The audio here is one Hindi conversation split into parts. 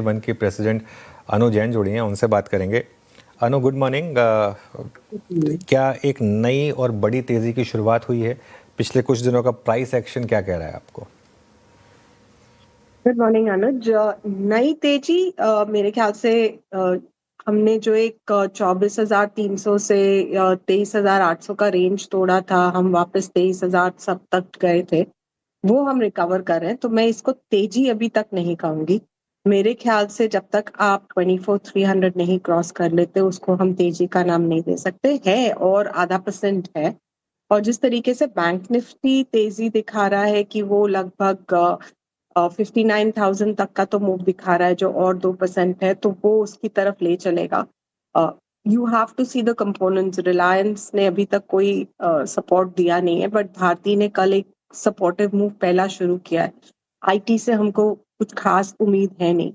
वन की प्रेसिडेंट अनु जैन जुड़ी हैं, उनसे बात करेंगे। अनु, गुड मॉर्निंग। क्या एक नई और बड़ी तेजी की शुरुआत हुई है? पिछले कुछ दिनों का प्राइस एक्शन क्या कह रहा है आपको? गुड मॉर्निंग अनुज। नई तेजी मेरे ख्याल से हमने जो एक 24,300 से 23,800 का रेंज तोड़ा था, हम वापस 23,000 सब तक गए थे, वो हम रिकवर कर रहे हैं। तो मैं इसको तेजी अभी तक नहीं कहूंगी। मेरे ख्याल से जब तक आप 24,300 नहीं क्रॉस कर लेते, उसको हम तेजी का नाम नहीं दे सकते। है और ½ % है। और जिस तरीके से बैंक निफ्टी तेजी दिखा रहा है कि वो लगभग 59,000 तक का तो मूव दिखा रहा है, जो और 2% है, तो वो उसकी तरफ ले चलेगा। You have to see the components. Reliance ने अभी तक कोई सपोर्ट दिया नहीं है, बट भारती ने कल एक सपोर्टिव मूव पहला शुरू किया है। आईटी से हमको कुछ खास उम्मीद है नहीं।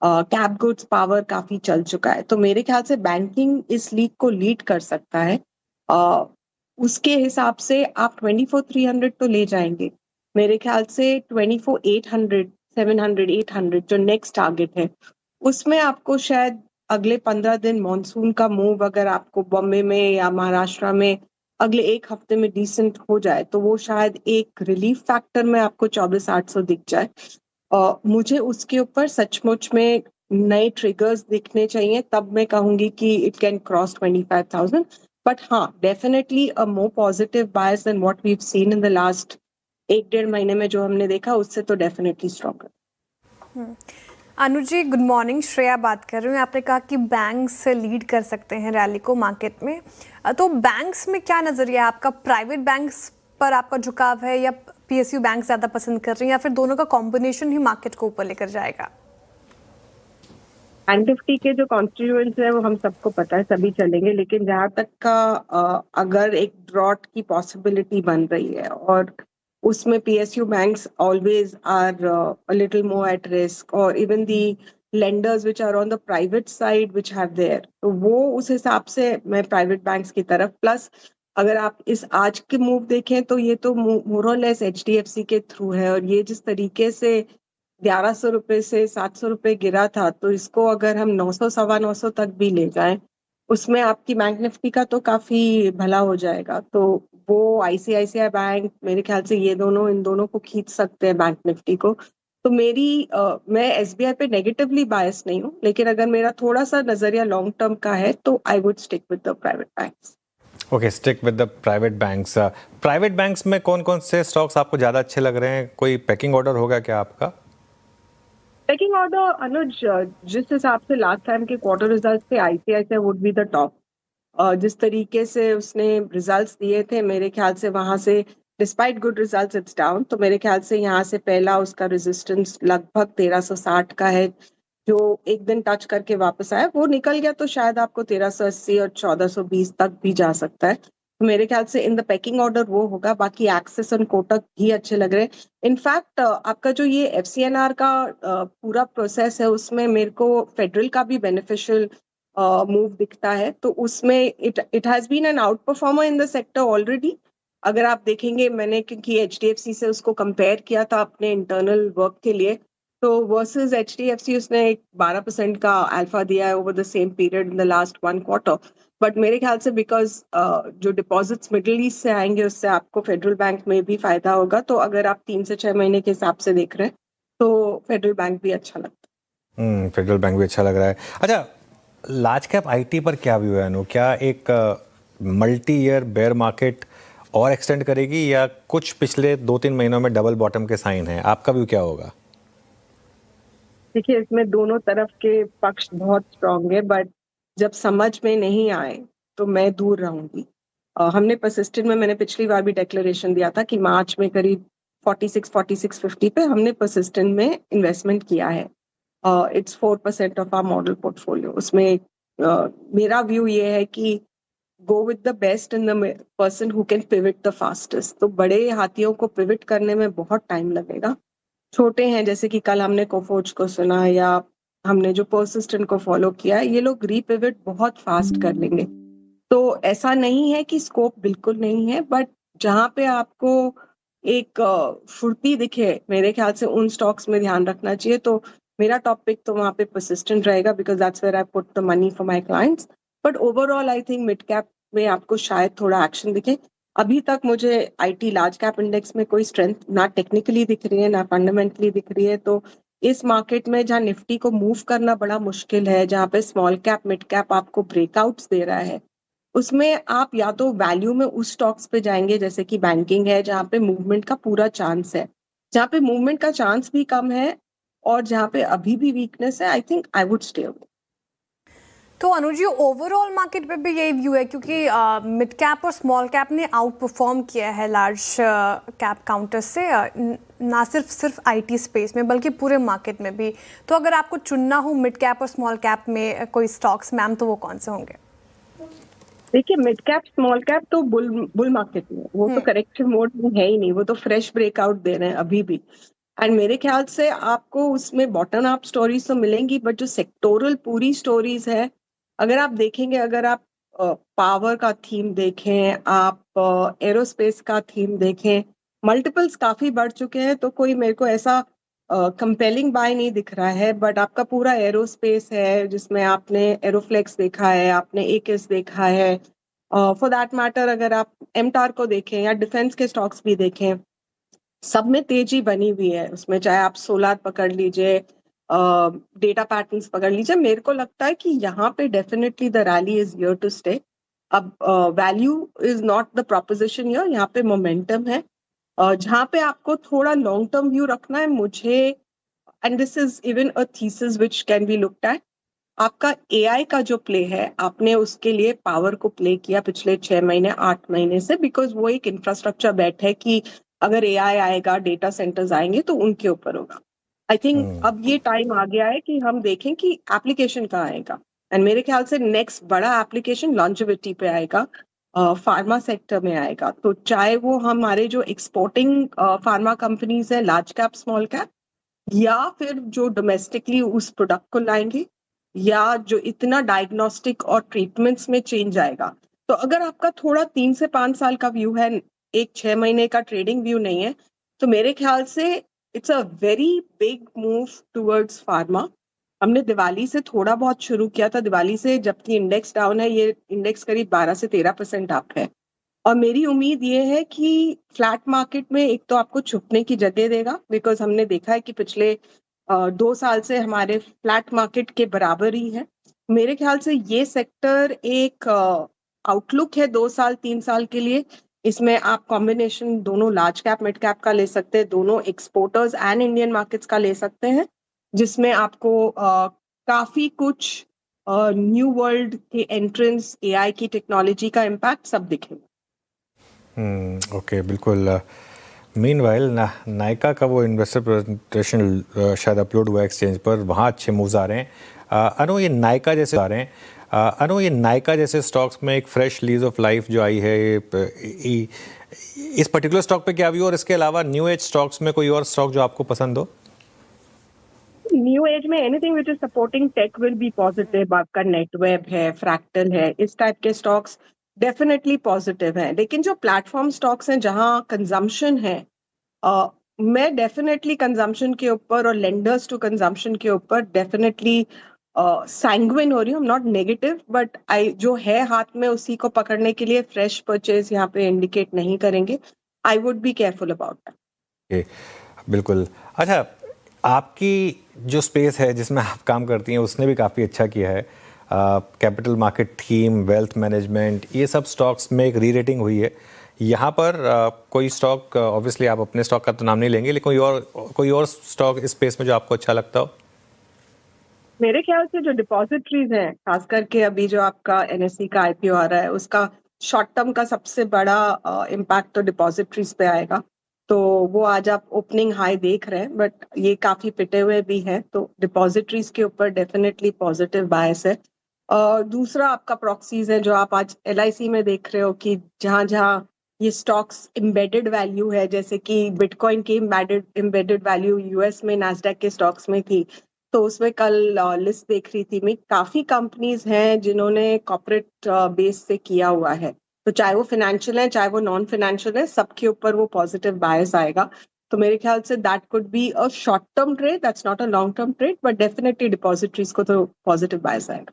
कैप गुड्स पावर काफी चल चुका है, तो मेरे ख्याल से बैंकिंग इस लीग को लीड कर सकता है। uh, उसके हिसाब से आप 24,300 तो ले जाएंगे। मेरे ख्याल से 24,800, 700, 800 जो नेक्स्ट टारगेट है, उसमें आपको शायद अगले 15 दिन मॉनसून का मूव अगर आपको बॉम्बे में या महाराष्ट्र में अगले एक हफ्ते में डिसेंट हो जाए, तो वो शायद एक रिलीफ फैक्टर में आपको 24,800 दिख जाए। मुझे उसके ऊपर सचमुच में नए ट्रिगर्स दिखने चाहिए, तब मैं कहूंगी कि इट कैन क्रॉस 25,000। बट हाँ, definitely a more positive bias than what we have seen in the last 1-1.5 महीने में जो हमने देखा, उससे तो definitely stronger. Anuj ji, good morning. Shreya बात कर रही हूँ। आपने कहा कि बैंक्स लीड कर सकते हैं रैली को मार्केट में, तो बैंक्स में क्या नजरिया है आपका? प्राइवेट बैंक्स पर आपका झुकाव है या पीएसयू बैंक ज्यादा पसंद कर रही हैं, या फिर दोनों का कॉम्बिनेशन ही मार्केट को ऊपर लेकर जाएगा? बैंक निफ्टी के जो कॉन्स्टिट्यूएंट्स है वो हम सबको पता है, सभी चलेंगे। लेकिन जहां तक का अगर एक ड्रॉट की पॉसिबिलिटी बन रही है, और उसमें PSU banks always are a little more at risk, और even the lenders which are on the private side which have there, तो वो उस हिसाब से मैं प्राइवेट बैंक्स की तरफ। प्लस अगर आप इस आज के मूव देखें, तो ये तो मोर और लेस एचडीएफसी के थ्रू है, और ये जिस तरीके से 1,100 रुपए से 700 रुपए गिरा था, तो इसको अगर हम 900, 950 तक भी ले जाएं, उसमें आपकी बैंक निफ्टी का तो काफी भला हो जाएगा। तो वो आईसीआईसीआई बैंक, मेरे ख्याल से ये दोनों इन दोनों को खींच सकते हैं बैंक निफ्टी को। तो मैं एसबीआई पे नेगेटिवली बायस नहीं हूँ, लेकिन अगर मेरा थोड़ा सा नजरिया लॉन्ग टर्म का है, तो I would stick with the private banks. Okay, stick with the private banks. Private banks में कौन कौन से स्टॉक्स आपको ज़्यादा अच्छे लग रहे हैं? कोई पैकिंग ऑर्डर होगा क्या आपका? टेकिंग ऑर्डर अनुज, जिस हिसाब से लास्ट टाइम के क्वार्टर रिजल्ट थे, ICICI would be the top. जिस तरीके से उसने रिजल्ट्स दिए थे, मेरे ख्याल से वहां से despite good results it's down. तो मेरे ख्याल से यहाँ से पहला उसका रेजिस्टेंस लगभग 1,360 का है, जो एक दिन टच करके वापस आया। वो निकल गया तो शायद आपको 1,380 और 1,420 तक भी जा सकता है। तो मेरे ख्याल से इन द पैकिंग ऑर्डर वो होगा। बाकी एक्सिस और कोटक भी अच्छे लग रहे हैं। इनफैक्ट आपका जो ये एफसीएनआर का पूरा प्रोसेस है, उसमें मेरे को फेडरल का भी बेनिफिशियल मूव दिखता है। तो उसमें it has been an outperformer in the sector already. अगर आप देखेंगे, मैंने क्योंकि एचडीएफसी से उसको कंपेयर किया था अपने इंटरनल वर्क के लिए, तो वर्सेस एचडीएफसी उसने एक 12% का अल्फा दिया है over the same period in the last 1 quarter. But मेरे ख्याल से बिकॉज जो डिपॉजिट्स मिडिल ईस्ट से आएंगे, उससे आपको फेडरल बैंक में भी फायदा होगा। तो अगर आप 3 से 6 महीने के हिसाब से देख रहे हैं, तो फेडरल बैंक भी अच्छा लगता है। फेडरल बैंक भी अच्छा लग रहा है। अच्छा, लार्ज कैप आईटी पर क्या व्यू है अनु? क्या एक मल्टी ईयर बेयर मार्केट और एक्सटेंड करेगी, या कुछ पिछले 2-3 महीनों में डबल बॉटम के साइन हैं? आपका व्यू क्या होगा? देखिए, इसमें दोनों तरफ के पक्ष बहुत स्ट्रांग है, बट जब समझ में नहीं आए तो मैं दूर रहूंगी। हमने परसिस्टेंट में, मैंने पिछली बार भी डिक्लेरेशन दिया था कि मार्च में करीब 46-46.50 पे हमने परसिस्टेंट में इन्वेस्टमेंट किया है। It's 4% of our model portfolio. उसमें मेरा व्यू ये है कि go with the best in the person who can pivot the fastest. तो बड़े हाथियों को पिविट करने में बहुत टाइम लगेगा। छोटे हैं, जैसे कि कल हमने कोफोर्ज को सुना, या हमने जो परसिस्टेंट को फॉलो किया है, ये लोग रीपिविट बहुत फास्ट कर लेंगे। तो ऐसा नहीं है कि स्कोप बिल्कुल नहीं है, बट जहां पे आपको एक फुर्ती दिखे, मेरे ख्याल से उन स्टॉक्स में ध्यान रखना चाहिए। तो मेरा टॉपिक तो वहाँ पे परसिस्टेंट रहेगा because that's where I put the money for my clients. But overall I think mid cap में आपको शायद थोड़ा एक्शन दिखे. अभी तक मुझे आईटी लार्ज कैप इंडेक्स में कोई स्ट्रेंथ ना टेक्निकली दिख रही है ना फंडामेंटली दिख रही है. तो इस मार्केट में जहाँ निफ्टी को मूव करना बड़ा मुश्किल है, जहाँ पे स्मॉल कैप मिड कैप आपको ब्रेकआउट्स दे रहा है, उसमें आप या तो वैल्यू में उस स्टॉक्स पे जाएंगे जैसे कि बैंकिंग है जहाँ पे मूवमेंट का पूरा चांस है. जहाँ पे मूवमेंट का चांस भी कम है और जहाँ पे अभी भी वीकनेस है, I think I would stay away. तो अनुज जी, ओवरऑल मार्केट पे भी यही व्यू है क्योंकि मिड कैप और स्मॉल कैप ने आउट परफॉर्म किया है लार्ज कैप काउंटर से, ना सिर्फ आईटी स्पेस में बल्कि पूरे मार्केट में भी. तो अगर आपको चुनना हो मिड कैप और स्मॉल कैप में कोई स्टॉक्स मैम, तो वो कौन से होंगे? देखिए, मिड कैप स्मॉल कैप तो बुल मार्केट में, वो तो करेक्शन मोड में है ही नहीं, वो तो फ्रेश ब्रेकआउट दे रहे हैं अभी भी. एंड मेरे ख्याल से आपको उसमें बॉटम अप स्टोरीज तो मिलेंगी, बट जो सेक्टोरल पूरी स्टोरीज है, अगर आप देखेंगे, अगर आप पावर का थीम देखें, आप एरोस्पेस का थीम देखें, मल्टीपल्स काफी बढ़ चुके हैं. तो कोई मेरे को ऐसा कंपेलिंग बाय नहीं दिख रहा है. बट आपका पूरा एरोस्पेस है जिसमें आपने एरोफ्लेक्स देखा है, आपने एकिस देखा है, फॉर दैट मैटर अगर आप एमटार को देखें या डिफेंस के स्टॉक्स भी देखें, सब में तेजी बनी हुई है. उसमें चाहे आप सोलार पकड़ लीजिए, डेटा पैटर्न्स पकड़ लीजिए, मेरे को लगता है कि यहाँ पे definitely the rally is here to stay. अब value is not the proposition here, यहाँ पे मोमेंटम है. जहाँ पे आपको थोड़ा लॉन्ग टर्म व्यू रखना है मुझे, and this is even a thesis which can be looked at, आपका एआई का जो प्ले है, आपने उसके लिए पावर को प्ले किया पिछले 6 महीने 8 महीने से, बिकॉज वो एक इंफ्रास्ट्रक्चर बेट है कि अगर एआई आएगा, डेटा सेंटर्स आएंगे तो उनके ऊपर होगा. आई थिंक अब ये टाइम आ गया है कि हम देखें कि एप्लीकेशन कहाँ आएगा. एंड मेरे ख्याल से नेक्स्ट बड़ा एप्लीकेशन लॉन्जेविटी पे आएगा, फार्मा सेक्टर में आएगा. तो चाहे वो हमारे जो एक्सपोर्टिंग फार्मा कंपनीज है, लार्ज कैप स्मॉल कैप, या फिर जो डोमेस्टिकली उस प्रोडक्ट को लाएंगे, या जो इतना डायग्नोस्टिक और ट्रीटमेंट्स में चेंज आएगा. तो अगर आपका थोड़ा 3 से 5 साल का व्यू है, एक 6 महीने का ट्रेडिंग व्यू नहीं है, तो मेरे ख्याल से it's a very big move towards pharma. हमने दिवाली से थोड़ा बहुत शुरू किया था. दिवाली से जबकि इंडेक्स डाउन है, ये इंडेक्स करीब 12 से 13% अप है. और मेरी उम्मीद ये है कि फ्लैट मार्केट में एक तो आपको छुपने की जगह देगा, बिकॉज हमने देखा है कि पिछले 2 साल से हमारे फ्लैट मार्केट के बराबर ही है. मेरे ख्याल से ये सेक्टर एक आउटलुक है 2 साल 3 साल के लिए. इसमें आप कॉम्बिनेशन दोनों लार्ज कैप मिड कैप का ले सकते हैं, दोनों एक्सपोर्टर्स एंड इंडियन मार्केट्स का ले सकते हैं, जिसमें आपको काफी कुछ न्यू वर्ल्ड के एंट्रेंस, एआई की टेक्नोलॉजी का इम्पैक्ट सब दिखेगा. ओके, बिल्कुल. मीनवाइल नायका का वो इन्वेस्टर प्रेजेंटेशन शायद अपलोड हुआ एक्सचेंज पर, वहाँ अच्छे मूव्स आ रहे हैं. अनु, ये नायका जैसे आ रहे हैं, अनु, ये नायका जैसे स्टॉक्स में एक फ्रेश लीज ऑफ लाइफ जो आई है, इस पर्टिकुलर स्टॉक पे क्या व्यू, और इसके अलावा न्यू एज स्टॉक्स में कोई और स्टॉक जो आपको पसंद हो? न्यू एज में anything which is supporting tech will be positive. आपका नेटवेब है, फ्रैक्टल है, इस टाइप के स्टॉक्स डेफिनेटली पॉजिटिव हैं. लेकिन जो प्लेटफॉर्म स्टॉक्स हैं जहां कंजम्पशन है, मैं डेफिनेटली कंजम्पशन के ऊपर और लेंडर्स टू कंजम्पशन के ऊपर डेफिनेटली सैंग्विन हो रही हूँ. नॉट नेगेटिव, बट आई जो है हाथ में उसी को पकड़ने के लिए फ्रेश परचेज यहाँ पे इंडिकेट नहीं करेंगे. I would be careful about that. बिल्कुल. अच्छा, आपकी जो स्पेस है जिसमें आप काम करती हैं उसने भी काफ़ी अच्छा किया है. Capital market theme, wealth management, ये सब स्टॉक्स में एक री रेटिंग हुई है. यहाँ पर कोई स्टॉक, ऑब्वियसली आप अपने स्टॉक का तो नाम नहीं लेंगे, लेकिन कोई और स्टॉक इस स्पेस में जो आपको अच्छा लगता हो? मेरे ख्याल से जो डिपॉजिटरीज हैं, खास करके अभी जो आपका एनएससी का आईपीओ आ रहा है, उसका शॉर्ट टर्म का सबसे बड़ा इम्पैक्ट तो डिपॉजिटरीज पे आएगा. तो वो आज आप ओपनिंग हाई देख रहे हैं, बट ये काफी पिटे हुए भी हैं. तो डिपॉजिटरीज के ऊपर डेफिनेटली पॉजिटिव बायस है. दूसरा आपका प्रॉक्सीज है जो आप आज एलआईसी में देख रहे हो कि जहां जहां ये स्टॉक्स एम्बेडेड वैल्यू है, जैसे कि बिटकॉइन की एम्बेडेड वैल्यू यूएस में नास्डैक के स्टॉक्स में थी, तो उसमें कल लिस्ट देख रही थी मैं, काफी कंपनीज हैं जिन्होंने कॉर्पोरेट बेस से किया हुआ है. तो चाहे वो फाइनेंशियल है चाहे वो नॉन फाइनेंशियल है, सबके ऊपर वो पॉजिटिव बायस आएगा. तो मेरे ख्याल say that could be a short term trade, that's not a long term trade, but definitely depositories को तो पॉजिटिव बायस आएगा।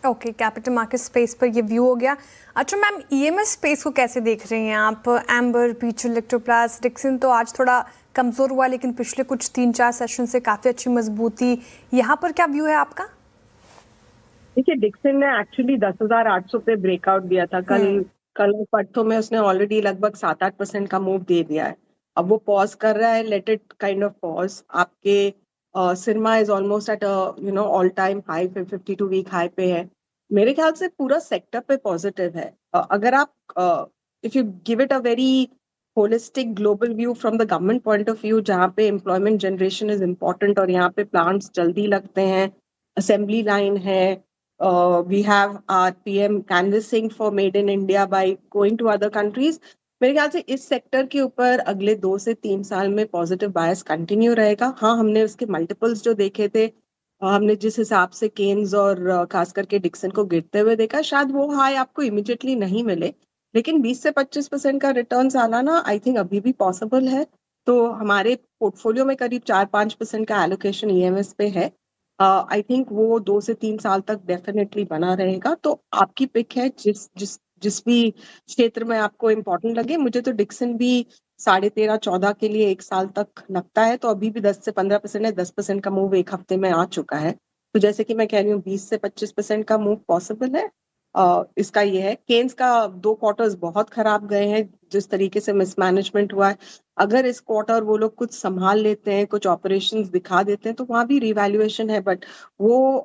ओके, कैपिटल मार्केट स्पेस पर ये व्यू हो गया। अच्छा मैम, ईएमएस स्पेस को कैसे देख रही हैं आप? एम्बर, बीच इलेक्ट्रोप्लास, डिक्सन तो आज थोड़ा कमजोर हुआ, लेकिन पिछले कुछ 3-4 सेशन से काफी अच्छी मजबूती, यहाँ पर क्या व्यू है आपका? देखिए, डिक्सन ने एक्चुअली 10,800 पे ब्रेकआउट दिया था कल परसों में, उसने ऑलरेडी लगभग 7-8% का मूव दे दिया है। अब वो पॉज कर रहा है, let it kind of pause. आपके सिरमा is almost at all time high, 52 week high पे है। मेरे ख्याल से पूरा सेक्टर पे पॉजिटिव है। अगर आप if you give it a very holistic global view from the government point of view, जहाँ पे एम्प्लॉयमेंट जनरेशन इज इम्पोर्टेंट और यहाँ पे प्लांट्स जल्दी लगते हैं, असेंबली लाइन है, we have our PM canvassing for made in India by going to other countries. मेरे ख्याल से इस सेक्टर के ऊपर अगले 2 से 3 साल में पॉजिटिव बायस कंटिन्यू रहेगा। हाँ, हमने उसके मल्टीपल्स जो देखे थे, हमने जिस हिसाब से केन्स और खास करके डिक्सन को गिरते हुए देखा, शायद वो हाई आपको इमिडिएटली नहीं मिले, लेकिन 20 से 25% का रिटर्न आना ना आई थिंक अभी भी पॉसिबल है। तो हमारे पोर्टफोलियो में करीब 4-5% का एलोकेशन ईएमएस पे है। आई थिंक वो 2 से 3 साल तक डेफिनेटली बना रहेगा। तो आपकी पिक है, जिस जिस जिस भी क्षेत्र में आपको इम्पोर्टेंट लगे। मुझे तो डिक्सन भी 13.5-14 के लिए 1 साल तक लगता है, तो अभी भी 10 से 15% है, 10% का मूव 1 हफ्ते में आ चुका है। तो जैसे कि मैं कह रही हूँ, 20 से 25% का मूव पॉसिबल है। इसका ये है, केन्स का 2 क्वार्टर्स बहुत खराब गए हैं, जिस तरीके से मिसमैनेजमेंट हुआ है। अगर इस क्वार्टर वो लोग कुछ संभाल लेते हैं, कुछ ऑपरेशंस दिखा देते हैं, तो वहां भी रिवैल्यूएशन है। बट वो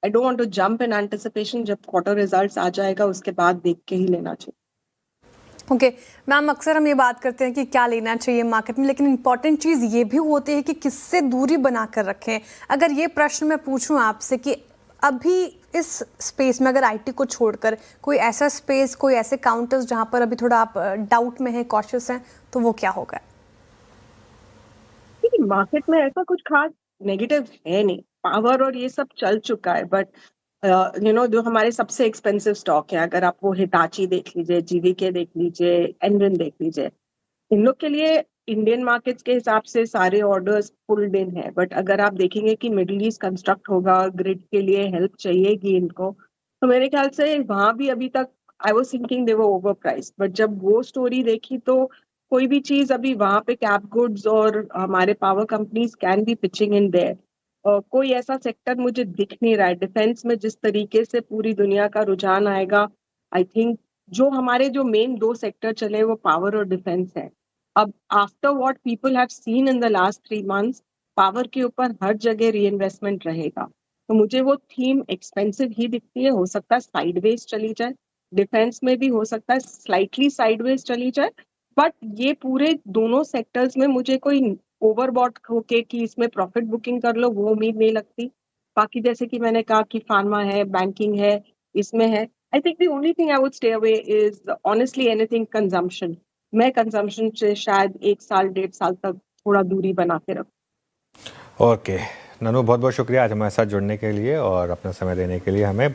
I don't want to jump in anticipation, जब क्वार्टर रिजल्ट्स आ जाएगा उसके बाद देख के ही लेना चाहिए। ओके मैम, अक्सर हम ये बात करते हैं कि क्या लेना चाहिए मार्केट में, लेकिन इंपॉर्टेंट चीज़ ये भी होती है कि किससे दूरी बना कर रखें। अगर ये प्रश्न मैं पूछूं आपसे कि अभी इस स्पेस में अगर आईटी को छोड़कर कोई ऐसा स्पेस, कोई ऐसे काउंटर्स जहां पर अभी थोड़ा आप डाउट में हैं, कॉशियस हैं, तो वो क्या होगा? मार्केट में ऐसा कुछ खास नेगेटिव है नहीं, पावर और ये सब चल चुका है। बट जो हमारे सबसे एक्सपेंसिव स्टॉक है, अगर आप वो हिटाची देख लीजिए, जीवीके देख लीजिए, एनरिन देख लीजिए, इन लोग के लिए इंडियन मार्केट्स के हिसाब से सारे ऑर्डर्स पुल्ड इन है। बट अगर आप देखेंगे कि मिडिल ईस्ट कंस्ट्रक्ट होगा, ग्रिड के लिए हेल्प चाहिएगी इनको, तो मेरे ख्याल से वहां भी अभी तक I was thinking they were over price. But जब वो स्टोरी देखी, तो कोई भी चीज अभी वहां पे कैप गुड्स और हमारे power companies can be pitching in their. कोई ऐसा सेक्टर मुझे दिख नहीं रहा है। डिफेंस में जिस तरीके से पूरी दुनिया का रुझान आएगा, आई थिंक जो मेन 2 सेक्टर चले वो पावर और डिफेंस है। अब after what people have seen in the last 3 months, power के ऊपर हर जगह रीइन्वेस्टमेंट रहेगा। तो मुझे वो थीम एक्सपेंसिव ही दिखती है। हो सकता है साइडवेज चली जाए, डिफेंस में भी हो सकता है स्लाइटली साइडवेज चली जाए, बट ये पूरे दोनों सेक्टर्स में मुझे कोई ओवरबॉट होके कि इसमें प्रॉफिट बुकिंग कर लो, वो उम्मीद नहीं लगती। बाकी जैसे कि मैंने कहा कि फार्मा है, बैंकिंग है, इसमें है। I think the only thing I would stay away is honestly anything consumption. मैं कंजम्पशन से शायद 1 साल 1.5 साल तक थोड़ा दूरी बना के रखूं। ओके ननू, बहुत बहुत शुक्रिया आज हमारे साथ जुड़ने के लिए और अपना समय देने के लिए हमें।